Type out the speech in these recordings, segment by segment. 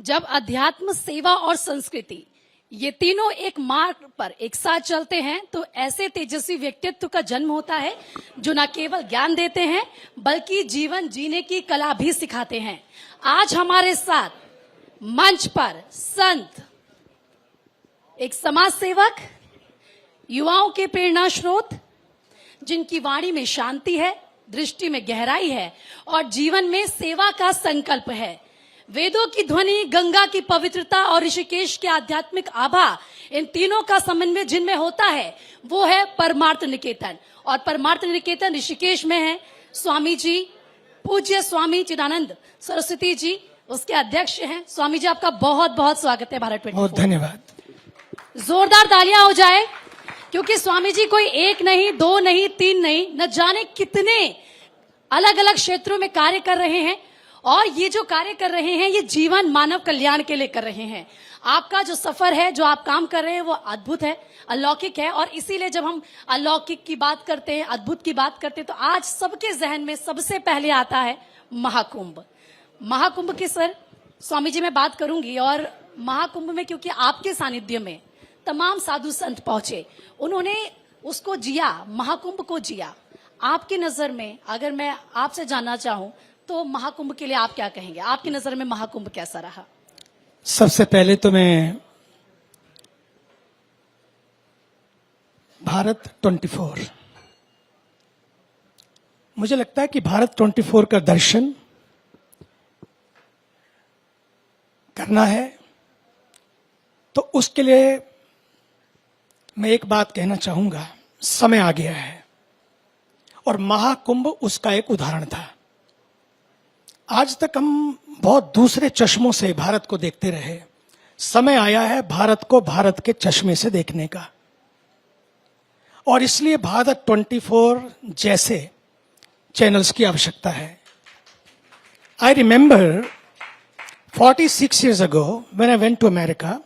जब अध्यात्म, सेवा और संस्कृति ये तीनों एक मार्ग पर एक साथ चलते हैं तो ऐसे तेजस्वी व्यक्तित्व का जन्म होता है जो न केवल ज्ञान देते हैं बल्कि जीवन जीने की कला भी सिखाते हैं। आज हमारे साथ मंच पर संत, एक समाज सेवक, युवाओं के प्रेरणा स्रोत, जिनकी वाणी में शांति है, दृष्टि में गहराई है और जीवन में सेवा का संकल्प है। वेदों की ध्वनि, गंगा की पवित्रता और ऋषिकेश के आध्यात्मिक आभा, इन तीनों का समन्वय जिनमें होता है वो है परमार्थ निकेतन। और परमार्थ निकेतन ऋषिकेश में है। स्वामी जी, पूज्य स्वामी चिदानंद सरस्वती जी उसके अध्यक्ष हैं। स्वामी जी, आपका बहुत बहुत स्वागत है भारत 24। बहुत धन्यवाद। जोरदार तालियां हो जाए, क्योंकि स्वामी जी कोई एक नहीं, दो नहीं, तीन नहीं, न जाने कितने अलग अलग क्षेत्रों में कार्य कर रहे हैं। और ये जो कार्य कर रहे हैं ये जीवन मानव कल्याण के लिए कर रहे हैं। आपका जो सफर है, जो आप काम कर रहे हैं वो अद्भुत है, अलौकिक है। और इसीलिए जब हम अलौकिक की बात करते हैं, अद्भुत की बात करते हैं, तो आज सबके जहन में सबसे पहले आता है महाकुंभ। महाकुंभ की सर स्वामी जी मैं बात करूंगी। और महाकुंभ में क्योंकि आपके सानिध्य में तमाम साधु संत पहुंचे, उन्होंने उसको जिया, महाकुंभ को जिया। आपकी नजर में अगर मैं आपसे जानना चाहूं तो महाकुंभ के लिए आप क्या कहेंगे? आपकी नजर में महाकुंभ कैसा रहा? सबसे पहले तो मैं भारत 24, मुझे लगता है कि भारत 24 का दर्शन करना है तो उसके लिए मैं एक बात कहना चाहूंगा। समय आ गया है और महाकुंभ उसका एक उदाहरण था। आज तक हम बहुत दूसरे चश्मों से भारत को देखते रहे। समय आया है भारत को भारत के चश्मे से देखने का। और इसलिए भारत 24 जैसे चैनल्स की आवश्यकता है। I remember 46 years ago when I went to America,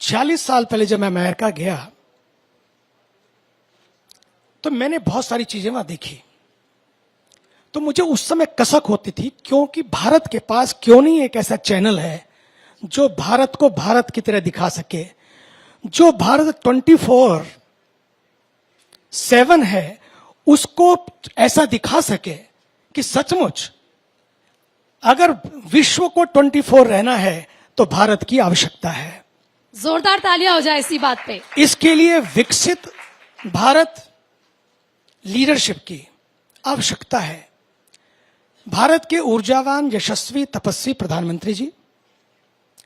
40 साल पहले जब मैं अमेरिका गया तो मैंने बहुत सारी चीजें वहां देखी। तो मुझे उस समय कसक होती थी, क्योंकि भारत के पास क्यों नहीं एक ऐसा चैनल है जो भारत को भारत की तरह दिखा सके, जो भारत 24/7 है उसको ऐसा दिखा सके कि सचमुच अगर विश्व को 24 रहना है तो भारत की आवश्यकता है। जोरदार तालियां हो जाए इसी बात पे। इसके लिए विकसित भारत लीडरशिप की आवश्यकता है। भारत के ऊर्जावान, यशस्वी, तपस्वी प्रधानमंत्री जी,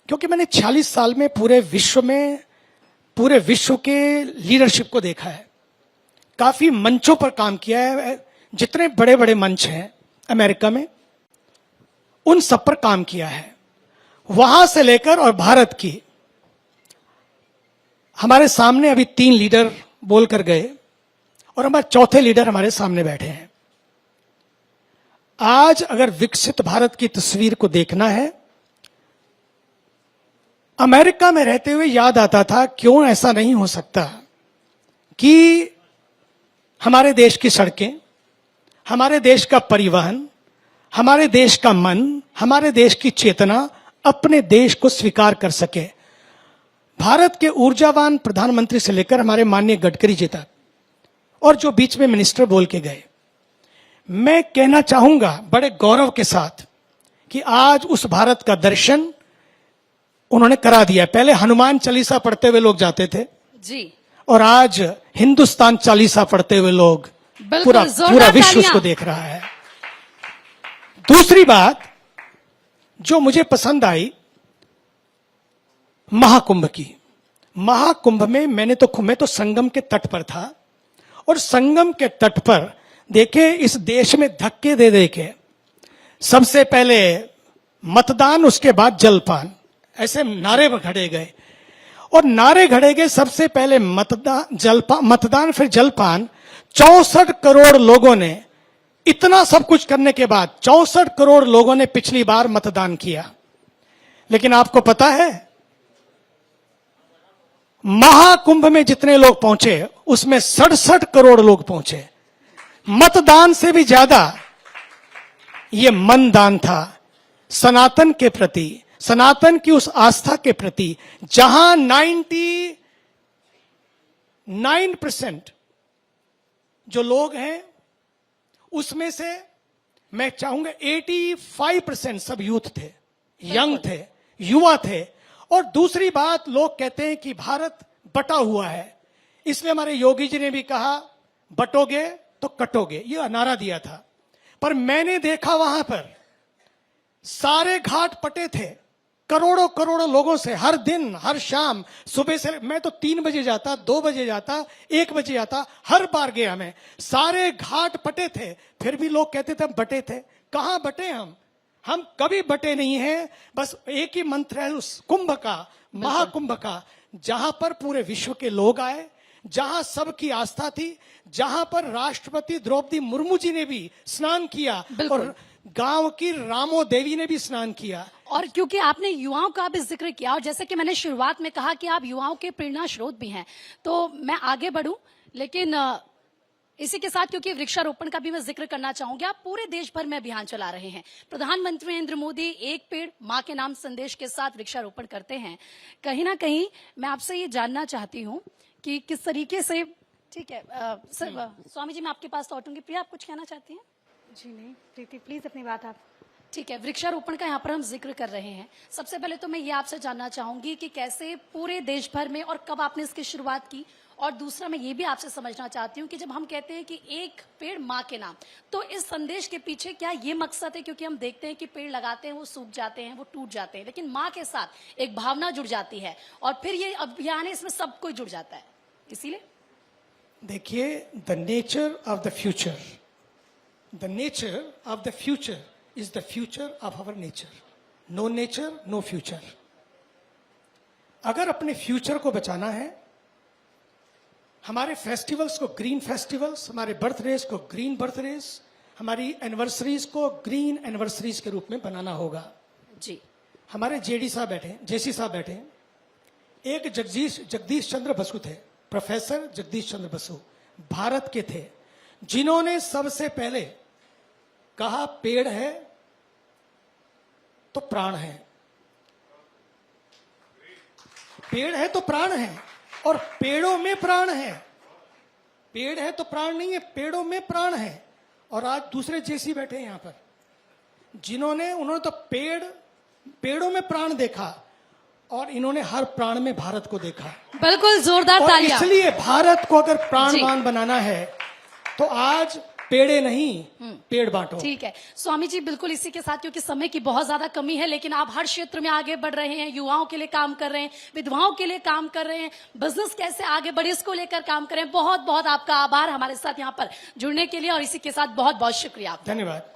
क्योंकि मैंने 40 साल में पूरे विश्व के लीडरशिप को देखा है, काफी मंचों पर काम किया है। जितने बड़े बड़े मंच हैं अमेरिका में उन सब पर काम किया है। वहां से लेकर और भारत की, हमारे सामने अभी 3 लीडर बोलकर गए और हमारे चौथे लीडर हमारे सामने बैठे हैं। आज अगर विकसित भारत की तस्वीर को देखना है, अमेरिका में रहते हुए याद आता था क्यों ऐसा नहीं हो सकता कि हमारे देश की सड़कें, हमारे देश का परिवहन, हमारे देश का मन, हमारे देश की चेतना अपने देश को स्वीकार कर सके। भारत के ऊर्जावान प्रधानमंत्री से लेकर हमारे माननीय गडकरी जी तक, और जो बीच में मिनिस्टर बोल के गए, मैं कहना चाहूंगा बड़े गौरव के साथ कि आज उस भारत का दर्शन उन्होंने करा दिया। पहले हनुमान चालीसा पढ़ते हुए लोग जाते थे जी, और आज हिंदुस्तान चालीसा पढ़ते हुए लोग पूरा विश्व उसको देख रहा है। दूसरी बात जो मुझे पसंद आई महाकुंभ की, महाकुंभ में मैं तो संगम के तट पर था, और संगम के तट पर देखे इस देश में धक्के दे दे के सबसे पहले मतदान, उसके बाद जलपान, ऐसे नारे घड़े गए। और नारे घड़े गए, सबसे पहले मतदान फिर जलपान। 64 करोड़ लोगों ने, इतना सब कुछ करने के बाद 64 करोड़ लोगों ने पिछली बार मतदान किया। लेकिन आपको पता है महाकुंभ में जितने लोग पहुंचे उसमें 67 करोड़ लोग पहुंचे। मतदान से भी ज्यादा ये मन दान था। सनातन के प्रति, सनातन की उस आस्था के प्रति जहां 99% जो लोग हैं उसमें से मैं चाहूंगा 85% सब यूथ थे, यंग थे, युवा थे। और दूसरी बात, लोग कहते हैं कि भारत बटा हुआ है, इसलिए हमारे योगी जी ने भी कहा बटोगे तो कटोगे, ये नारा दिया था। पर मैंने देखा वहां पर सारे घाट पटे थे, करोड़ों करोड़ों लोगों से, हर दिन हर शाम, सुबह से मैं तो 3 बजे जाता, 2 बजे जाता, 1 बजे जाता, हर बार गया मैं। सारे घाट पटे थे, फिर भी लोग कहते थे हम बटे थे। कहां बटे हम कभी बटे नहीं हैं। बस एक ही मंत्र है उस कुंभ का, महाकुंभ का, जहां पर पूरे विश्व के लोग आए, जहां सबकी आस्था थी, जहां पर राष्ट्रपति द्रौपदी मुर्मू जी ने भी स्नान किया और गांव की रामो देवी ने भी स्नान किया। और क्योंकि आपने युवाओं का भी जिक्र किया, और जैसे कि मैंने शुरुआत में कहा कि आप युवाओं के प्रेरणा स्रोत भी हैं, तो मैं आगे बढ़ूं, लेकिन इसी के साथ क्योंकि वृक्षारोपण का भी मैं जिक्र करना चाहूंगी। आप पूरे देश भर में अभियान चला रहे हैं। प्रधानमंत्री नरेंद्र मोदी एक पेड़ मां के नाम संदेश के साथ वृक्षारोपण करते हैं। कहीं ना कहीं मैं आपसे ये जानना चाहती हूँ कि किस तरीके से, ठीक है सर, स्वामी जी मैं आपके पास लौटूंगी। प्रिया, आप कुछ कहना चाहती हैं? जी नहीं प्रीति, प्लीज अपनी बात आप। ठीक है, वृक्षारोपण का यहाँ पर हम जिक्र कर रहे हैं। सबसे पहले तो मैं ये आपसे जानना चाहूंगी कि कैसे पूरे देश भर में और कब आपने इसकी शुरुआत की, और दूसरा मैं ये भी आपसे समझना चाहती हूँ कि जब हम कहते हैं कि एक पेड़ माँ के नाम, तो इस संदेश के पीछे क्या ये मकसद है? क्योंकि हम देखते हैं कि पेड़ लगाते हैं, वो सूख जाते हैं, वो टूट जाते हैं, लेकिन माँ के साथ एक भावना जुड़ जाती है और फिर ये अभियान है, इसमें सब कोई जुड़ जाता है। इसीलिए देखिए, the nature of the future, the nature of the future is the future of our nature. No nature no future. अगर अपने फ्यूचर को बचाना है, हमारे फेस्टिवल्स को ग्रीन फेस्टिवल्स, हमारे बर्थडेज को ग्रीन बर्थडेज, हमारी एनिवर्सरीज को ग्रीन एनिवर्सरीज के रूप में बनाना होगा। जी, हमारे जेडी साहब बैठे, जेसी साहब बैठे, एक जगदीश चंद्र बसु थे, प्रोफेसर जगदीश चंद्र बसु भारत के थे, जिन्होंने सबसे पहले कहा पेड़ है तो प्राण है, पेड़ है तो प्राण है, और पेड़ों में प्राण है। पेड़ है तो प्राण नहीं है, पेड़ों में प्राण है। और आज दूसरे जेसी बैठे हैं यहां पर, उन्होंने तो पेड़ों में प्राण देखा, और इन्होंने हर प्राण में भारत को देखा। बिल्कुल जोरदार और तालियां। इसलिए भारत को अगर प्राणवान बनाना है तो आज पेड़े नहीं, पेड़ बांटो। ठीक है स्वामी जी, बिल्कुल इसी के साथ, क्योंकि समय की बहुत ज्यादा कमी है, लेकिन आप हर क्षेत्र में आगे बढ़ रहे हैं, युवाओं के लिए काम कर रहे हैं, विधवाओं के लिए काम कर रहे हैं, बिजनेस कैसे आगे बढ़े इसको लेकर काम कर रहे हैं। बहुत बहुत आपका आभार हमारे साथ यहाँ पर जुड़ने के लिए, और इसी के साथ बहुत बहुत शुक्रिया आपका। धन्यवाद।